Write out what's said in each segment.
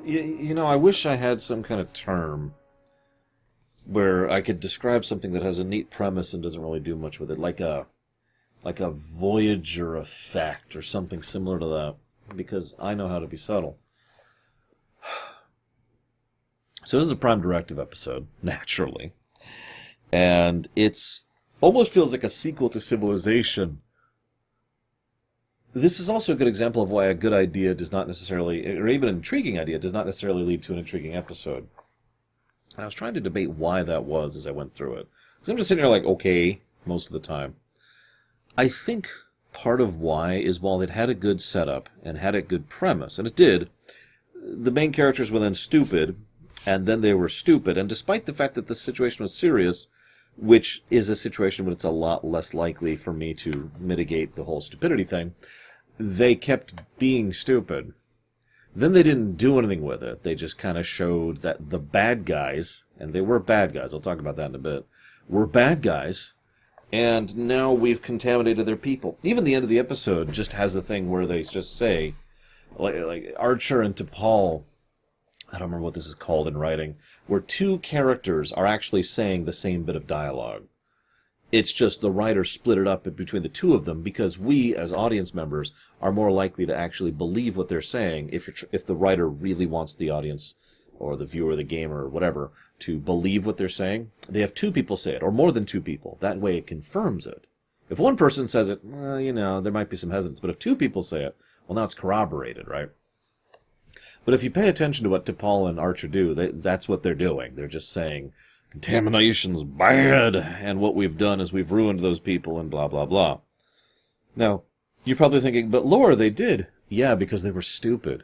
I wish I had some kind of term where I could describe something that has a neat premise and doesn't really do much with it, like a Voyager effect or something similar to that, because I know how to be subtle. So this is a Prime Directive episode, naturally, and it's almost feels like a sequel to Civilization. This is also a good example of why a good idea does not necessarily, or even an intriguing idea, does not necessarily lead to an intriguing episode. And I was trying to debate why that was as I went through it. Because I'm just sitting there like, okay, most of the time. I think part of why is while it had a good setup and had a good premise, and it did, the main characters were then stupid, and then they were stupid, and despite the fact that the situation was serious, which is a situation where it's a lot less likely for me to mitigate the whole stupidity thing, they kept being stupid. Then they didn't do anything with it. They just kind of showed that the bad guys, and they were bad guys, I'll talk about that in a bit, were bad guys, and now we've contaminated their people. Even the end of the episode just has a thing where they just say, like Archer and T'Pol, I don't remember what this is called in writing, where two characters are actually saying the same bit of dialogue. It's just the writer split it up between the two of them because we, as audience members, are more likely to actually believe what they're saying if the writer really wants the audience or the viewer, the gamer, or whatever, to believe what they're saying. They have two people say it, or more than two people. That way it confirms it. If one person says it, well, there might be some hesitance. But if two people say it, well, now it's corroborated, right? But if you pay attention to what T'Pol and Archer do, that's what they're doing. They're just saying, contamination's bad, and what we've done is we've ruined those people, and blah, blah, blah. Now, you're probably thinking, but Laura, they did. Yeah, because they were stupid.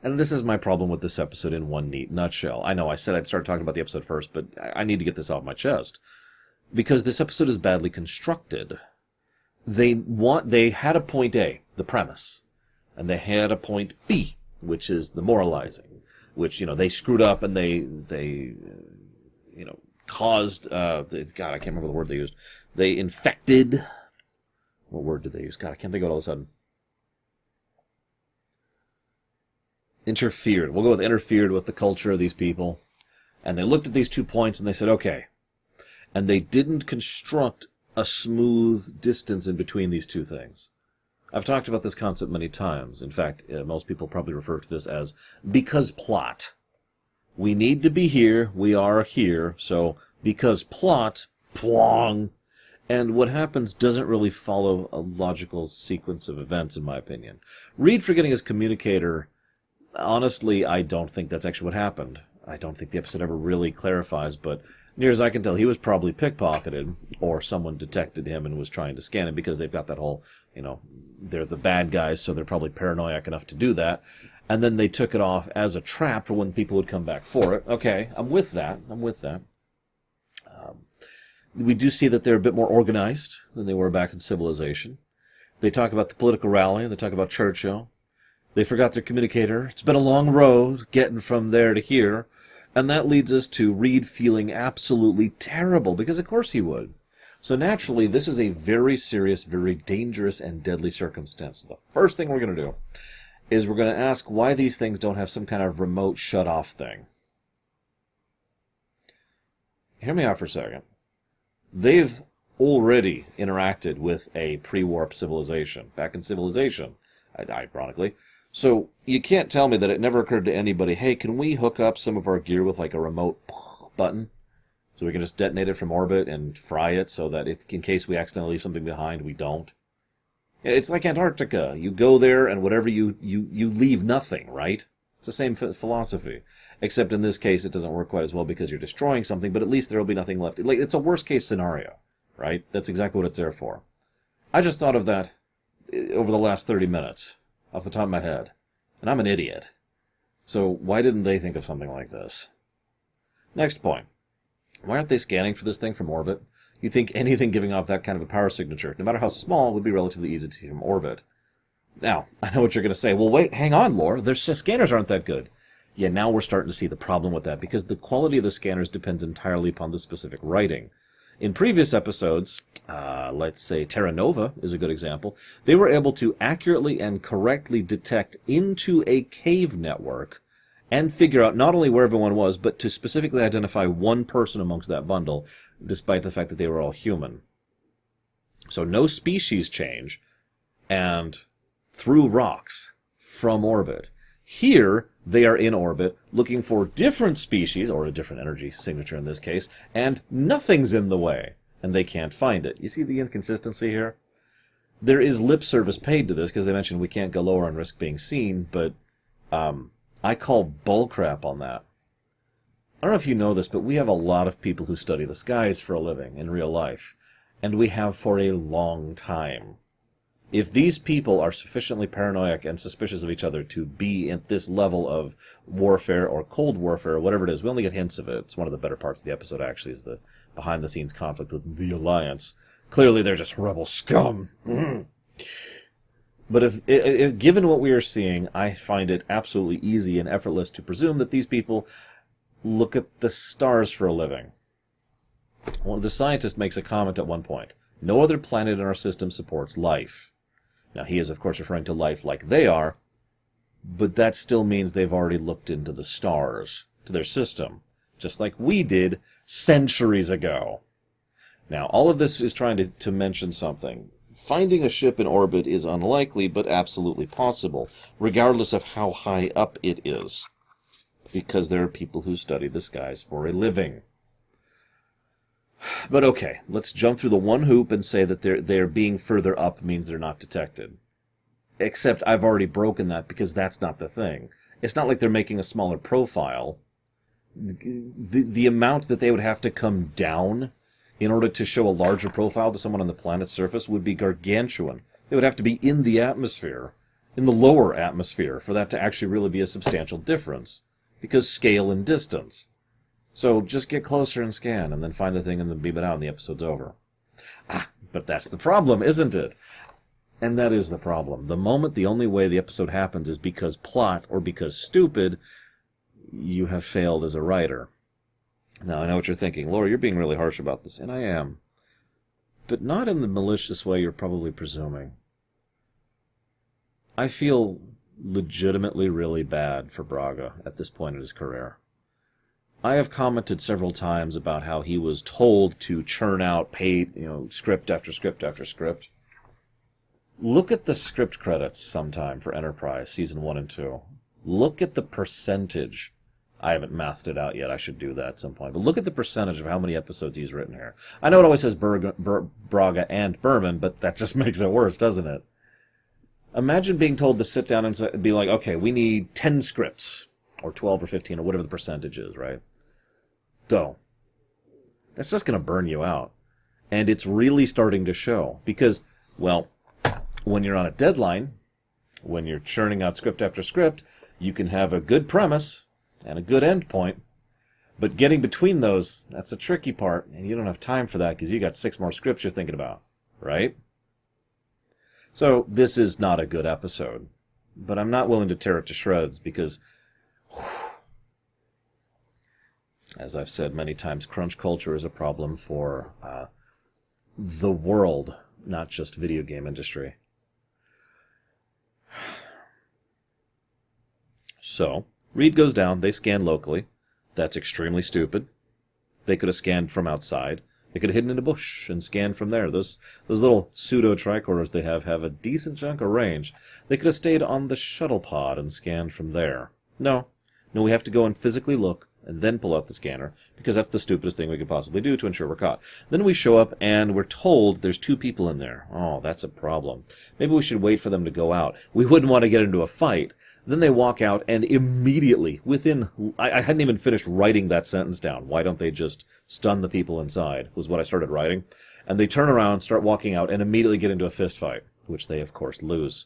And this is my problem with this episode in one neat nutshell. I know I said I'd start talking about the episode first, but I need to get this off my chest. Because this episode is badly constructed. They had a point A, the premise, and they had a point B, which is the moralizing, which, they screwed up and they caused, God, I can't remember the word they used. They infected, what word did they use? God, I can't think of it all of a sudden. Interfered. We'll go with interfered with the culture of these people. And they looked at these 2 points and they said, okay. And they didn't construct a smooth distance in between these two things. I've talked about this concept many times. In fact, most people probably refer to this as because plot. We need to be here, we are here, so because plot, plong. And what happens doesn't really follow a logical sequence of events, in my opinion. Reed forgetting his communicator, honestly, I don't think that's actually what happened. I don't think the episode ever really clarifies, but near as I can tell, he was probably pickpocketed, or someone detected him and was trying to scan him, because they've got that whole, they're the bad guys, so they're probably paranoid enough to do that. And then they took it off as a trap for when people would come back for it. Okay, I'm with that. We do see that they're a bit more organized than they were back in Civilization. They talk about the political rally, they talk about Churchill. They forgot their communicator. It's been a long road getting from there to here. And that leads us to Reed feeling absolutely terrible, because of course he would. So naturally, this is a very serious, very dangerous, and deadly circumstance. So the first thing we're going to do is we're going to ask why these things don't have some kind of remote shut-off thing. Hear me out for a second. They've already interacted with a pre-warp civilization, back in Civilization, ironically. So you can't tell me that it never occurred to anybody, hey, can we hook up some of our gear with like a remote button so we can just detonate it from orbit and fry it so that in case we accidentally leave something behind, we don't? It's like Antarctica. You go there and whatever you leave nothing, right? It's the same philosophy. Except in this case, it doesn't work quite as well because you're destroying something, but at least there will be nothing left. It's a worst-case scenario, right? That's exactly what it's there for. I just thought of that over the last 30 minutes, off the top of my head. And I'm an idiot. So why didn't they think of something like this? Next point. Why aren't they scanning for this thing from orbit? You'd think anything giving off that kind of a power signature, no matter how small, would be relatively easy to see from orbit. Now, I know what you're going to say. Well, wait, hang on, Lore. Their scanners aren't that good. Yeah, now we're starting to see the problem with that, because the quality of the scanners depends entirely upon the specific writing. In previous episodes, let's say Terra Nova is a good example, they were able to accurately and correctly detect into a cave network and figure out not only where everyone was, but to specifically identify one person amongst that bundle, despite the fact that they were all human. So no species change, and through rocks from orbit. Here, they are in orbit, looking for different species, or a different energy signature in this case, and nothing's in the way, and they can't find it. You see the inconsistency here? There is lip service paid to this, because they mentioned we can't go lower and risk being seen, but I call bullcrap on that. I don't know if you know this, but we have a lot of people who study the skies for a living in real life, and we have for a long time. If these people are sufficiently paranoid and suspicious of each other to be at this level of warfare or cold warfare or whatever it is, we only get hints of it. It's one of the better parts of the episode, actually, is the behind-the-scenes conflict with the Alliance. Clearly, they're just rebel scum. But if given what we are seeing, I find it absolutely easy and effortless to presume that these people look at the stars for a living. One of the scientists makes a comment at one point. No other planet in our system supports life. Now, he is, of course, referring to life like they are, but that still means they've already looked into the stars, to their system, just like we did centuries ago. Now, all of this is trying to mention something. Finding a ship in orbit is unlikely, but absolutely possible, regardless of how high up it is, because there are people who study the skies for a living. But okay, let's jump through the one hoop and say that they're being further up means they're not detected. Except I've already broken that, because that's not the thing. It's not like they're making a smaller profile. The amount that they would have to come down in order to show a larger profile to someone on the planet's surface would be gargantuan. They would have to be in the atmosphere, in the lower atmosphere, for that to actually really be a substantial difference. Because scale and distance. So just get closer and scan, and then find the thing and then beam it out, and the episode's over. But that's the problem, isn't it? And that is the problem. The moment the only way the episode happens is because plot or because stupid, you have failed as a writer. Now, I know what you're thinking. Laura, you're being really harsh about this, and I am. But not in the malicious way you're probably presuming. I feel legitimately really bad for Braga at this point in his career. I have commented several times about how he was told to churn out script after script after script. Look at the script credits sometime for Enterprise, Season 1 and 2. Look at the percentage. I haven't mathed it out yet. I should do that at some point. But look at the percentage of how many episodes he's written here. I know it always says Braga and Berman, but that just makes it worse, doesn't it? Imagine being told to sit down and be like, okay, we need 10 scripts, or 12 or 15, or whatever the percentage is, right? Go. That's just going to burn you out. And it's really starting to show. Because, well, when you're on a deadline, when you're churning out script after script, you can have a good premise and a good end point. But getting between those, that's the tricky part. And you don't have time for that because you got 6 more scripts you're thinking about, right? So this is not a good episode. But I'm not willing to tear it to shreds because, as I've said many times, crunch culture is a problem for the world, not just video game industry. So, Reed goes down, they scan locally. That's extremely stupid. They could have scanned from outside. They could have hidden in a bush and scanned from there. Those little pseudo-tricorders they have a decent chunk of range. They could have stayed on the shuttle pod and scanned from there. No, we have to go and physically look and then pull out the scanner, because that's the stupidest thing we could possibly do to ensure we're caught. Then we show up and we're told there's 2 people in there. Oh, that's a problem. Maybe we should wait for them to go out. We wouldn't want to get into a fight. Then they walk out and immediately, I hadn't even finished writing that sentence down. Why don't they just stun the people inside, was what I started writing. And they turn around, start walking out, and immediately get into a fist fight, which they, of course, lose.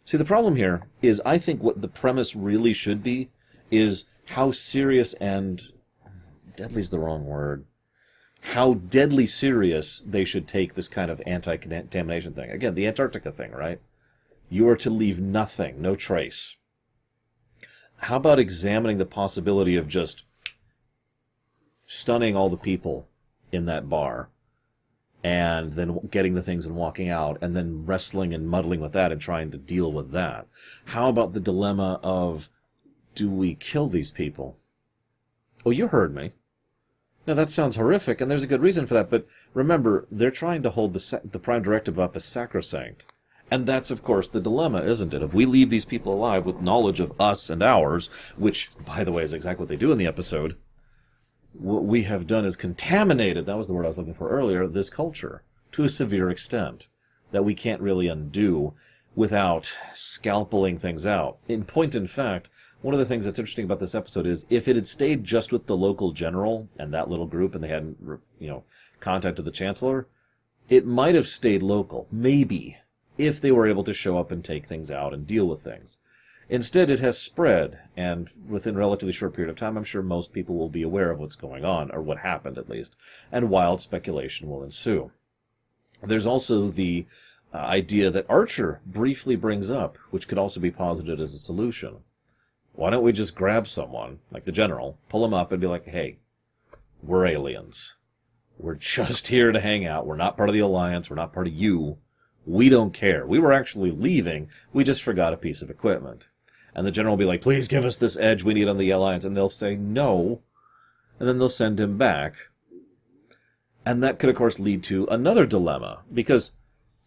See, the problem here is I think what the premise really should be is how serious and... deadly's the wrong word. How deadly serious they should take this kind of anti-contamination thing. Again, the Antarctica thing, right? You are to leave nothing, no trace. How about examining the possibility of just stunning all the people in that bar and then getting the things and walking out, and then wrestling and muddling with that and trying to deal with that? How about the dilemma of, do we kill these people? Oh, you heard me. Now, that sounds horrific, and there's a good reason for that, but remember, they're trying to hold the Prime Directive up as sacrosanct. And that's, of course, the dilemma, isn't it? If we leave these people alive with knowledge of us and ours, which, by the way, is exactly what they do in the episode, what we have done is contaminated, that was the word I was looking for earlier, this culture to a severe extent that we can't really undo without scalpeling things out. In point in fact, one of the things that's interesting about this episode is if it had stayed just with the local general and that little group and they hadn't, contacted the Chancellor, it might have stayed local, maybe, if they were able to show up and take things out and deal with things. Instead, it has spread, and within a relatively short period of time, I'm sure most people will be aware of what's going on, or what happened at least, and wild speculation will ensue. There's also the idea that Archer briefly brings up, which could also be posited as a solution. Why don't we just grab someone, like the general, pull him up and be like, hey, we're aliens. We're just here to hang out. We're not part of the Alliance. We're not part of you. We don't care. We were actually leaving. We just forgot a piece of equipment. And the general will be like, please give us this edge we need on the Alliance. And they'll say no. And then they'll send him back. And that could, of course, lead to another dilemma. Because,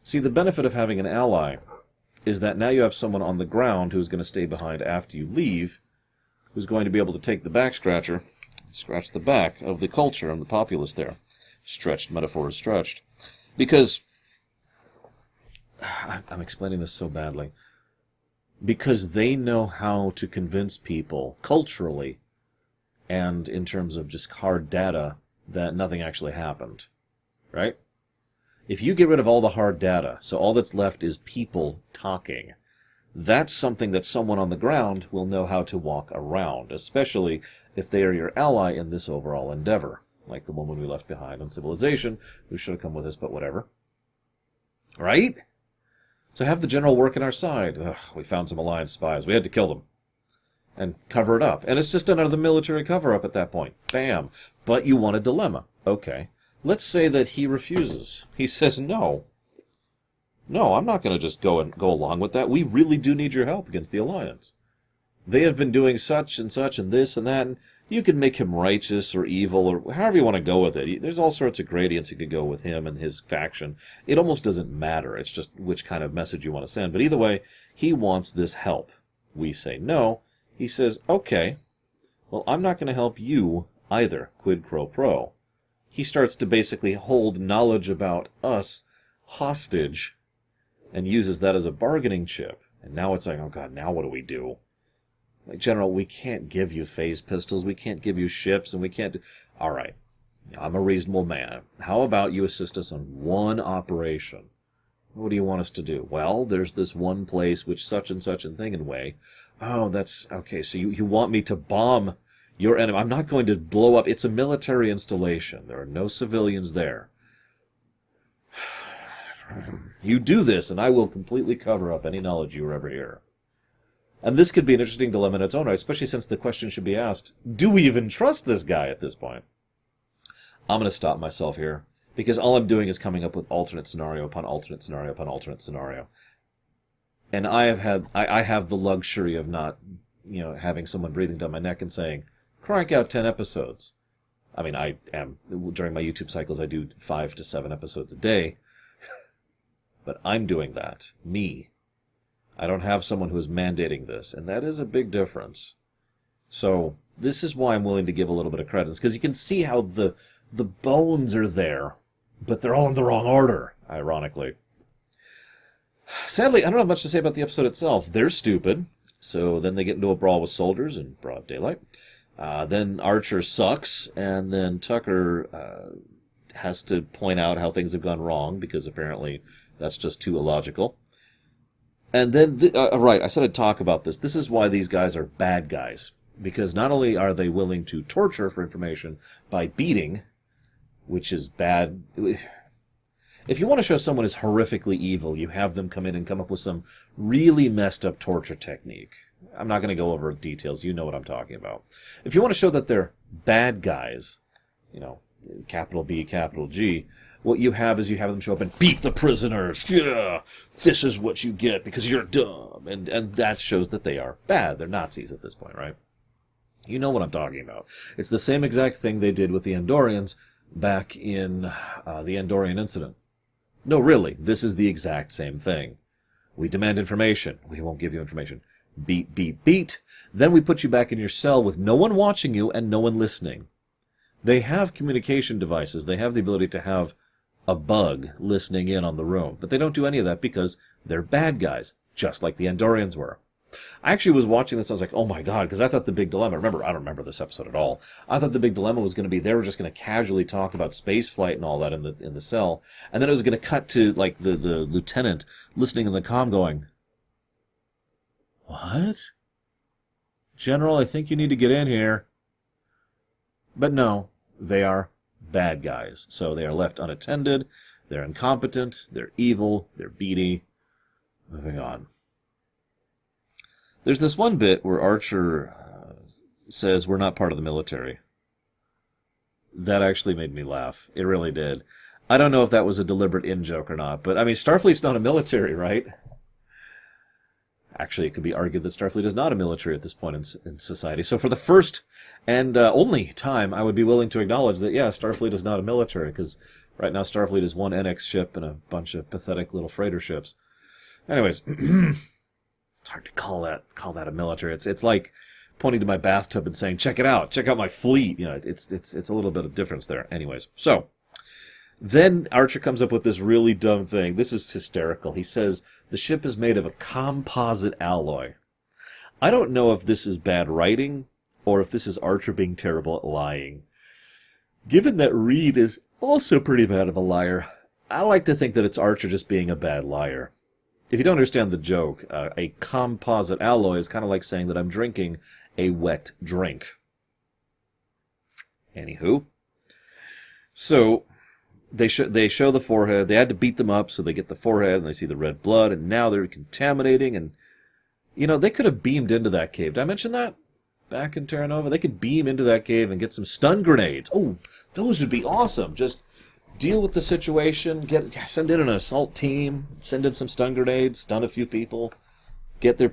see, the benefit of having an ally is that now you have someone on the ground who's going to stay behind after you leave, who's going to be able to take the back scratcher, scratch the back of the culture and the populace there. Stretched, metaphor is stretched. Because, I'm explaining this so badly, because they know how to convince people culturally and in terms of just hard data that nothing actually happened, right? If you get rid of all the hard data, so all that's left is people talking, that's something that someone on the ground will know how to walk around, especially if they are your ally in this overall endeavor, like the woman we left behind on Civilization, who should have come with us, but whatever. Right? So have the general work on our side. Ugh, we found some Alliance spies. We had to kill them. And cover it up. And it's just another military cover-up at that point. Bam. But you want a dilemma. Okay. Let's say that he refuses. He says, no. No, I'm not going to just go along with that. We really do need your help against the Alliance. They have been doing such and this and that, and you can make him righteous or evil or however you want to go with it. There's all sorts of gradients you could go with him and his faction. It almost doesn't matter. It's just which kind of message you want to send. But either way, he wants this help. We say no. He says, okay, well, I'm not going to help you either, quid pro quo. He starts to basically hold knowledge about us hostage and uses that as a bargaining chip. And now it's like, oh God, now what do we do? Like, General, we can't give you phase pistols, we can't give you ships, and we can't do... All right, I'm a reasonable man. How about you assist us on one operation? What do you want us to do? Well, there's this one place which such and thing and way. Oh, that's... Okay, so you want me to bomb your enemy. I'm not going to blow up. It's a military installation. There are no civilians there. You do this, and I will completely cover up any knowledge you were ever here. And this could be an interesting dilemma in its own right, especially since the question should be asked, do we even trust this guy at this point? I'm going to stop myself here, because all I'm doing is coming up with alternate scenario upon alternate scenario upon alternate scenario. And I have the luxury of not, having someone breathing down my neck and saying, crank out 10 episodes. I mean, I am, during my YouTube cycles, I do 5 to 7 episodes a day. But I'm doing that. Me. I don't have someone who is mandating this, and that is a big difference. So, this is why I'm willing to give a little bit of credit, because you can see how the bones are there, but they're all in the wrong order, ironically. Sadly, I don't have much to say about the episode itself. They're stupid, so then they get into a brawl with soldiers in broad daylight. Then Archer sucks, and then Tucker has to point out how things have gone wrong, because apparently that's just too illogical. And then, right, I said I'd talk about this. This is why these guys are bad guys. Because not only are they willing to torture for information by beating, which is bad. If you want to show someone is horrifically evil, you have them come in and come up with some really messed up torture technique. I'm not going to go over details. You know what I'm talking about. If you want to show that they're bad guys, capital B, capital G, what you have is you have them show up and beat the prisoners. Yeah, this is what you get because you're dumb. And that shows that they are bad. They're Nazis at this point, right? You know what I'm talking about. It's the same exact thing they did with the Andorians back in the Andorian incident. No, really, this is the exact same thing. We demand information. We won't give you information. Beat, beat, beat. Then we put you back in your cell with no one watching you and no one listening. They have communication devices. They have the ability to have a bug listening in on the room. But they don't do any of that because they're bad guys, just like the Andorians were. I actually was watching this, I was like, oh my god, because I thought the big dilemma, remember, I don't remember this episode at all. I thought the big dilemma was going to be they were just going to casually talk about space flight and all that in the cell, and then it was going to cut to, like, the lieutenant listening in the comm going, what? General, I think you need to get in here. But no, they are bad guys, so they are left unattended, they're incompetent, they're evil, they're beady. Moving on. There's this one bit where Archer says we're not part of the military. That actually made me laugh. It really did. I don't know if that was a deliberate in-joke or not, but, I mean, Starfleet's not a military, right? Actually, it could be argued that Starfleet is not a military at this point in society. So for the first and only time, I would be willing to acknowledge that, yeah, Starfleet is not a military, because right now Starfleet is one NX ship and a bunch of pathetic little freighter ships. Anyways... It's hard to call that a military. It's like pointing to my bathtub and saying, check it out, check out my fleet. You know, it's a little bit of difference there. Anyways, so then Archer comes up with this really dumb thing. This is hysterical. He says the ship is made of a composite alloy. I don't know if this is bad writing or if this is Archer being terrible at lying. Given that Reed is also pretty bad of a liar, I like to think that it's Archer just being a bad liar. If you don't understand the joke, a composite alloy is kind of like saying that I'm drinking a wet drink. Anywho. So, they show the forehead. They had to beat them up so they get the forehead and they see the red blood, and now they're contaminating. And, you know, they could have beamed into that cave. Did I mention that? Back in Terra Nova? They could beam into that cave and get some stun grenades. Oh, those would be awesome. Just... deal with the situation, send in an assault team, send in some stun grenades, stun a few people, get their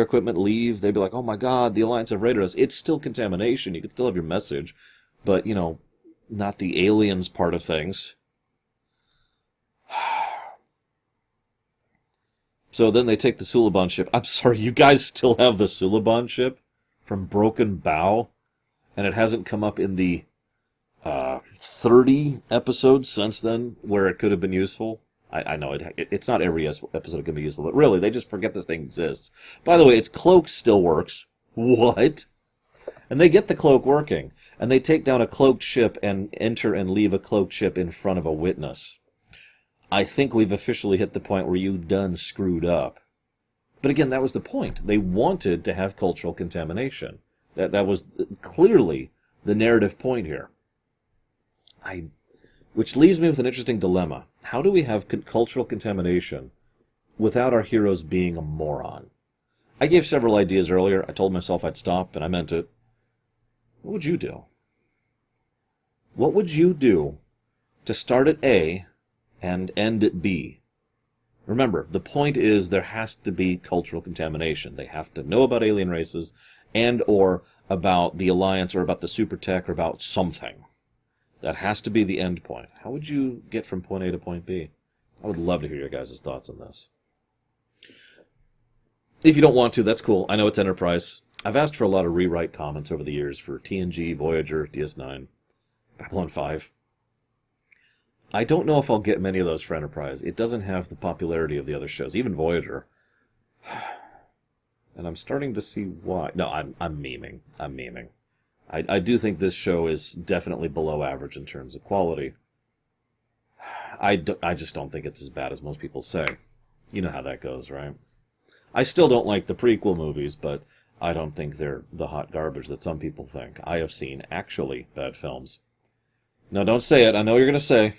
equipment, leave. They'd be like, oh my god, the Alliance have raided us. It's still contamination. You can still have your message, but, you know, not the aliens part of things. So then they take the Suliban ship. I'm sorry, you guys still have the Suliban ship from Broken Bow? And it hasn't come up in the 30 episodes since then where it could have been useful. I know it's not every episode can be useful, but really, they just forget this thing exists. By the way, its cloak still works. What? And they get the cloak working, and they take down a cloaked ship and enter and leave a cloaked ship in front of a witness. I think we've officially hit the point where you done screwed up. But again, that was the point. They wanted to have cultural contamination. That was clearly the narrative point here. Which leaves me with an interesting dilemma. How do we have cultural contamination without our heroes being a moron? I gave several ideas earlier. I told myself I'd stop, and I meant it. What would you do? What would you do to start at A and end at B? Remember, the point is there has to be cultural contamination. They have to know about alien races and or about the Alliance or about the super tech or about something. That has to be the end point. How would you get from point A to point B? I would love to hear your guys' thoughts on this. If you don't want to, that's cool. I know it's Enterprise. I've asked for a lot of rewrite comments over the years for TNG, Voyager, DS9, Babylon 5. I don't know if I'll get many of those for Enterprise. It doesn't have the popularity of the other shows, even Voyager. And I'm starting to see why. No, I'm memeing. I do think this show is definitely below average in terms of quality. I just don't think it's as bad as most people say. You know how that goes, right? I still don't like the prequel movies, but I don't think they're the hot garbage that some people think. I have seen actually bad films. No, don't say it. I know what you're going to say.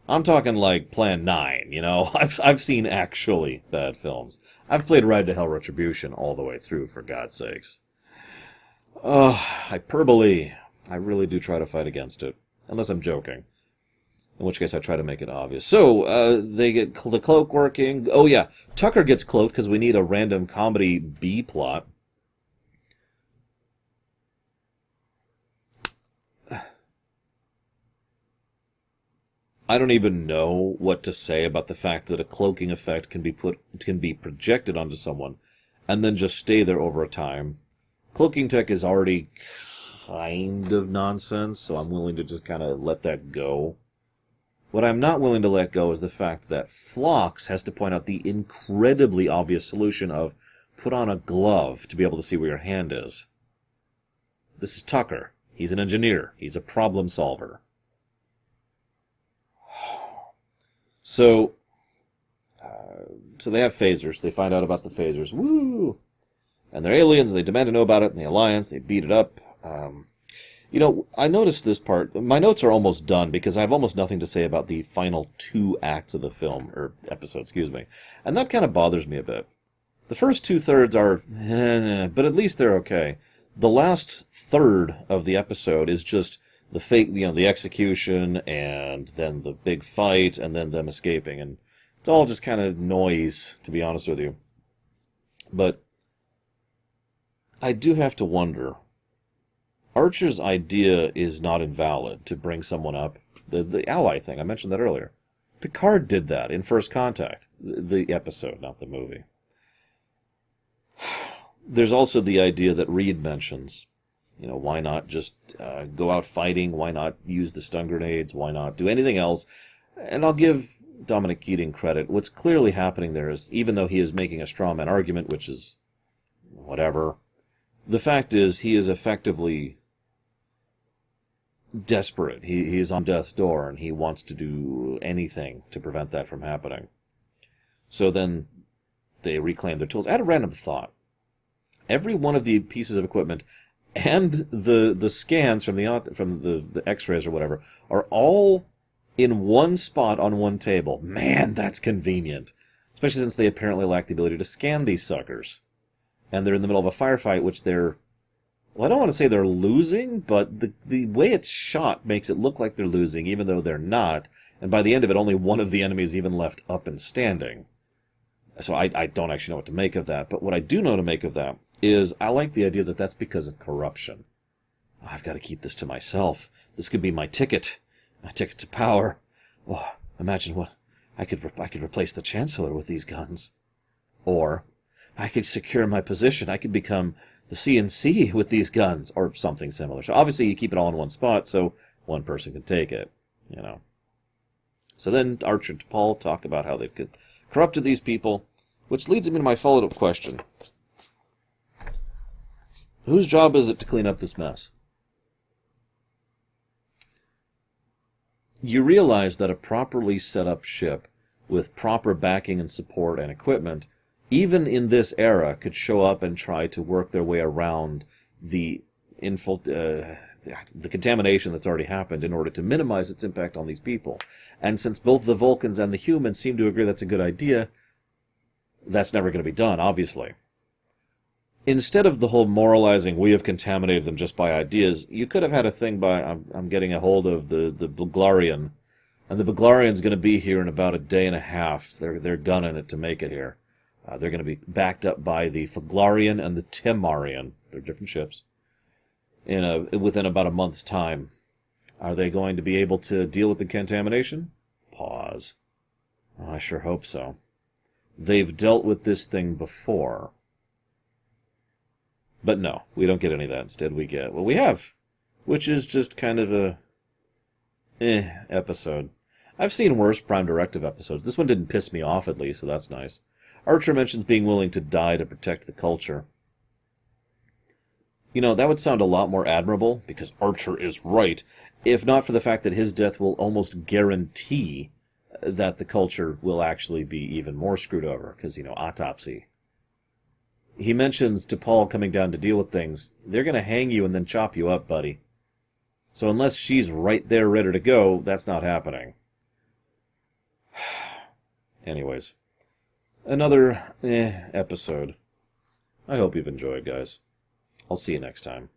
I'm talking like Plan 9, you know? I've seen actually bad films. I've played Ride to Hell Retribution all the way through, for God's sakes. Hyperbole. I really do try to fight against it. Unless I'm joking. In which case I try to make it obvious. So, they get the cloak working. Oh yeah, Tucker gets cloaked because we need a random comedy B plot. I don't even know what to say about the fact that a cloaking effect can be projected onto someone and then just stay there over a time. Cloaking tech is already kind of nonsense, so I'm willing to just kind of let that go. What I'm not willing to let go is the fact that Phlox has to point out the incredibly obvious solution of put on a glove to be able to see where your hand is. This is Tucker. He's an engineer. He's a problem solver. So they have phasers. They find out about the phasers. Woo! And they're aliens, and they demand to know about it, and the Alliance, they beat it up. I noticed this part. My notes are almost done, because I have almost nothing to say about the final 2 acts of the film, or episode, excuse me. And that kind of bothers me a bit. The first 2/3 are, but at least they're okay. The last third of the episode is just the fake, the execution, and then the big fight, and then them escaping, and it's all just kind of noise, to be honest with you. But I do have to wonder, Archer's idea is not invalid to bring someone up. The ally thing, I mentioned that earlier. Picard did that in First Contact, the episode, not the movie. There's also the idea that Reed mentions. Why not just go out fighting? Why not use the stun grenades? Why not do anything else? And I'll give Dominic Keating credit. What's clearly happening there is, even though he is making a straw man argument, which is whatever, the fact is he is effectively desperate. He is on death's door, and he wants to do anything to prevent that from happening. So then they reclaim their tools. I had a random thought. Every one of the pieces of equipment and the scans from the X-rays or whatever are all in one spot on one table. Man, that's convenient. Especially since they apparently lack the ability to scan these suckers. And they're in the middle of a firefight, which they're... Well, I don't want to say they're losing, but the way it's shot makes it look like they're losing, even though they're not. And by the end of it, only one of the enemies even left up and standing. So I don't actually know what to make of that. But what I do know to make of that is I like the idea that that's because of corruption. I've got to keep this to myself. This could be my ticket to power. Oh, imagine what I could replace the Chancellor with these guns, or I could secure my position. I could become the CNC with these guns, or something similar. So obviously you keep it all in one spot, so one person can take it. So then Archer and Paul talk about how they've corrupted these people, which leads me to my follow-up question. Whose job is it to clean up this mess? You realize that a properly set up ship with proper backing and support and equipment, even in this era, could show up and try to work their way around the contamination that's already happened in order to minimize its impact on these people. And since both the Vulcans and the humans seem to agree that's a good idea, that's never going to be done, obviously. Instead of the whole moralizing, we have contaminated them just by ideas, you could have had a thing by, I'm getting a hold of the Bulgarian, and the Bulgarian's going to be here in about a day and a half. They're gunning it to make it here. They're going to be backed up by the Fuglarian and the Timarian. They're different ships. Within about a month's time. Are they going to be able to deal with the contamination? Pause. Oh, I sure hope so. They've dealt with this thing before. But no, we don't get any of that. Instead, we get what we have, which is just kind of a episode. I've seen worse Prime Directive episodes. This one didn't piss me off, at least, so that's nice. Archer mentions being willing to die to protect the culture. That would sound a lot more admirable, because Archer is right, if not for the fact that his death will almost guarantee that the culture will actually be even more screwed over, because, autopsy. He mentions to Paul coming down to deal with things, they're going to hang you and then chop you up, buddy. So unless she's right there ready to go, that's not happening. Anyways, another episode. I hope you've enjoyed, guys. I'll see you next time.